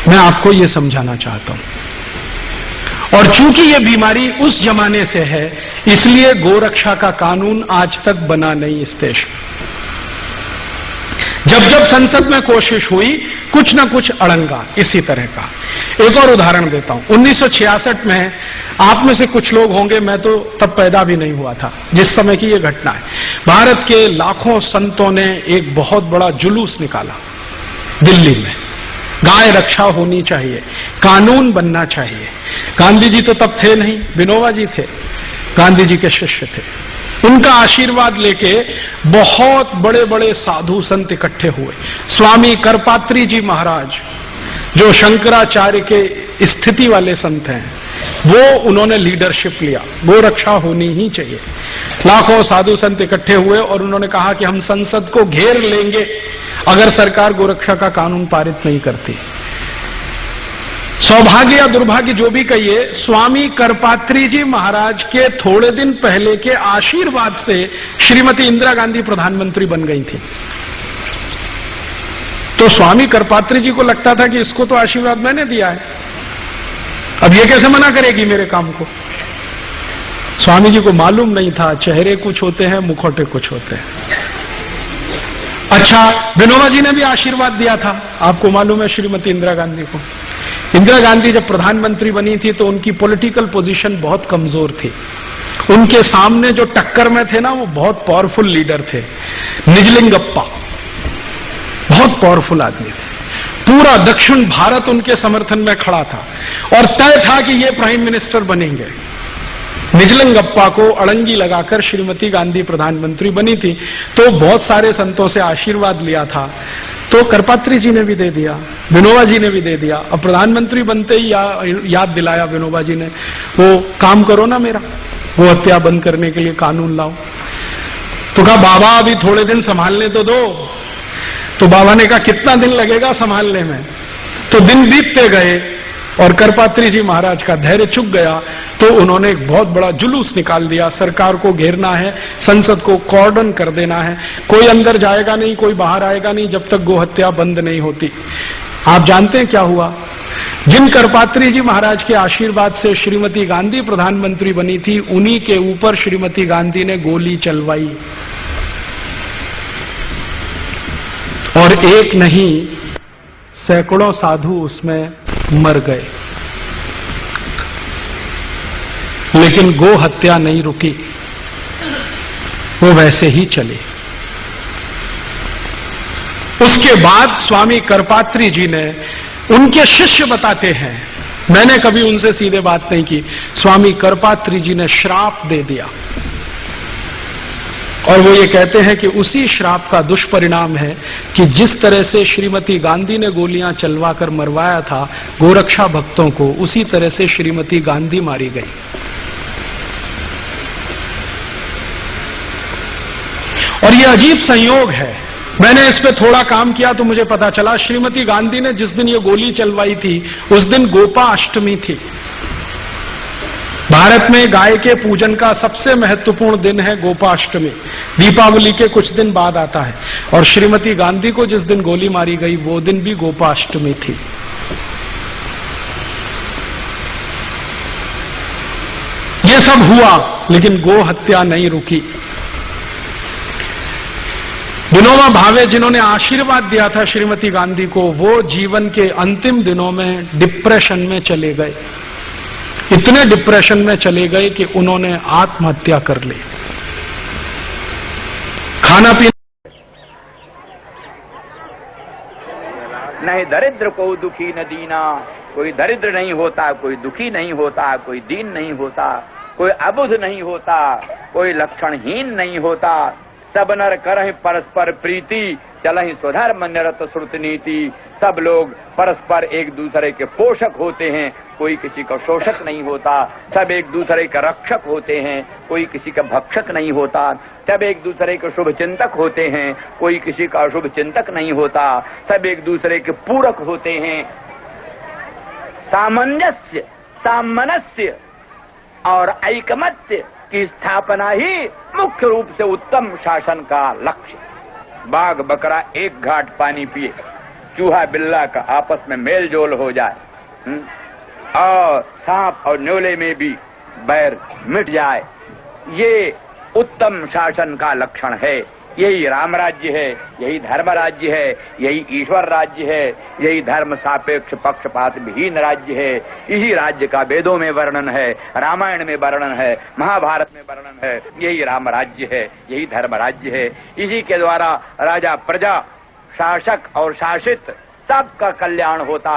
मैं आपको ये समझाना चाहता हूं। और चूंकि ये बीमारी उस जमाने से है, इसलिए गोरक्षा का कानून आज तक बना नहीं इस देश में। जब जब संसद में कोशिश हुई, कुछ न कुछ अड़ंगा इसी तरह का। एक और उदाहरण देता हूं। 1966 में, आप में से कुछ लोग होंगे, मैं तो तब पैदा भी नहीं हुआ था जिस समय की यह घटना है, भारत के लाखों संतों ने एक बहुत बड़ा जुलूस निकाला दिल्ली में। गाय रक्षा होनी चाहिए, कानून बनना चाहिए। गांधी जी तो तब थे नहीं, विनोबा जी थे, गांधी जी के शिष्य थे। उनका आशीर्वाद लेके बहुत बड़े बड़े साधु संत इकट्ठे हुए। स्वामी करपात्री जी महाराज, जो शंकराचार्य के स्थिति वाले संत हैं, वो उन्होंने लीडरशिप लिया, गोरक्षा होनी ही चाहिए। लाखों साधु संत इकट्ठे हुए और उन्होंने कहा कि हम संसद को घेर लेंगे अगर सरकार गोरक्षा का कानून पारित नहीं करती। सौभाग्य या दुर्भाग्य जो भी कहिए, स्वामी करपात्री जी महाराज के थोड़े दिन पहले के आशीर्वाद से श्रीमती इंदिरा गांधी प्रधानमंत्री बन गई थी। तो स्वामी करपात्री जी को लगता था कि इसको तो आशीर्वाद मैंने दिया है, अब ये कैसे मना करेगी मेरे काम को। स्वामी जी को मालूम नहीं था, चेहरे कुछ होते हैं, मुखौटे कुछ होते हैं। अच्छा, विनोबा जी ने भी आशीर्वाद दिया था, आपको मालूम है, श्रीमती इंदिरा गांधी को। इंदिरा गांधी जब प्रधानमंत्री बनी थी तो उनकी पॉलिटिकल पोजीशन बहुत कमजोर थी। उनके सामने जो टक्कर में थे ना, वो बहुत पावरफुल लीडर थे। निजलिंगप्पा बहुत पावरफुल आदमी थे। पूरा दक्षिण भारत उनके समर्थन में खड़ा था और तय था कि ये प्राइम मिनिस्टर बनेंगे। निजलिंगप्पा को अड़ंगी लगाकर श्रीमती गांधी प्रधानमंत्री बनी थी। तो बहुत सारे संतों से आशीर्वाद लिया था, तो करपात्री जी ने भी दे दिया, विनोबा जी ने भी दे दिया। अब प्रधानमंत्री बनते ही याद दिलाया विनोबा जी ने, वो काम करो ना मेरा, वो हत्या बंद करने के लिए कानून लाओ। तो कहा बाबा अभी थोड़े दिन संभालने तो दो। तो बाबा ने कहा कितना दिन लगेगा संभालने में। तो दिन बीतते गए और करपात्री जी महाराज का धैर्य चुक गया, तो उन्होंने एक बहुत बड़ा जुलूस निकाल दिया। सरकार को घेरना है, संसद को कॉर्डन कर देना है, कोई अंदर जाएगा नहीं, कोई बाहर आएगा नहीं जब तक गोहत्या बंद नहीं होती। आप जानते हैं क्या हुआ? जिन करपात्री जी महाराज के आशीर्वाद से श्रीमती गांधी प्रधानमंत्री बनी थी, उन्हीं के ऊपर श्रीमती गांधी ने गोली चलवाई। और एक नहीं, सैकड़ों साधु उसमें मर गए। लेकिन गो हत्या नहीं रुकी, वो वैसे ही चली। उसके बाद स्वामी करपात्री जी ने, उनके शिष्य बताते हैं, मैंने कभी उनसे सीधे बात नहीं की, स्वामी करपात्री जी ने श्राप दे दिया। और वो ये कहते हैं कि उसी श्राप का दुष्परिणाम है कि जिस तरह से श्रीमती गांधी ने गोलियां चलवाकर मरवाया था गोरक्षा भक्तों को, उसी तरह से श्रीमती गांधी मारी गई। और ये अजीब संयोग है, मैंने इस पे थोड़ा काम किया तो मुझे पता चला, श्रीमती गांधी ने जिस दिन ये गोली चलवाई थी उस दिन गोपाष्टमी थी। भारत में गाय के पूजन का सबसे महत्वपूर्ण दिन है गोपाष्टमी, दीपावली के कुछ दिन बाद आता है। और श्रीमती गांधी को जिस दिन गोली मारी गई वो दिन भी गोपाष्टमी थी। ये सब हुआ लेकिन गो हत्या नहीं रुकी। विनोबा भावे जिन्होंने आशीर्वाद दिया था श्रीमती गांधी को, वो जीवन के अंतिम दिनों में डिप्रेशन में चले गए। इतने डिप्रेशन में चले गए कि उन्होंने आत्महत्या कर ली। खाना पीना नहीं, दरिद्र को दुखी न दीना। कोई दरिद्र नहीं होता, कोई दुखी नहीं होता, कोई दीन नहीं होता, कोई अबुध नहीं होता, कोई लक्षणहीन नहीं होता। सब नर करहि परस्पर प्रीति, चलहि स्वधर्म निरत श्रुत नीति। सब लोग परस्पर एक दूसरे के पोषक होते हैं, कोई किसी का शोषक नहीं होता। सब एक दूसरे का रक्षक होते हैं, कोई किसी का भक्षक नहीं होता। सब एक दूसरे के शुभ चिंतक होते हैं, कोई किसी का अशुभ चिंतक नहीं होता। सब एक दूसरे के पूरक होते हैं। सामंजस्य, सामनस्य और ऐकमत्य की स्थापना ही मुख्य रूप से उत्तम शासन का लक्ष्य। बाघ बकरा एक घाट पानी पिए, चूहा बिल्ला का आपस में मेल जोल हो जाए, और सांप और न्योले में भी बैर मिट जाए, ये उत्तम शासन का लक्षण है। यही राम राज्य है, यही धर्म राज्य है, यही ईश्वर राज्य है, यही धर्म सापेक्ष पक्षपात विहीन राज्य है। इसी राज्य का वेदों में वर्णन है, रामायण में वर्णन है, महाभारत में वर्णन है। यही राम राज्य है, यही धर्म राज्य है। इसी के द्वारा राजा, प्रजा, शासक और शासित सबका कल्याण होता है।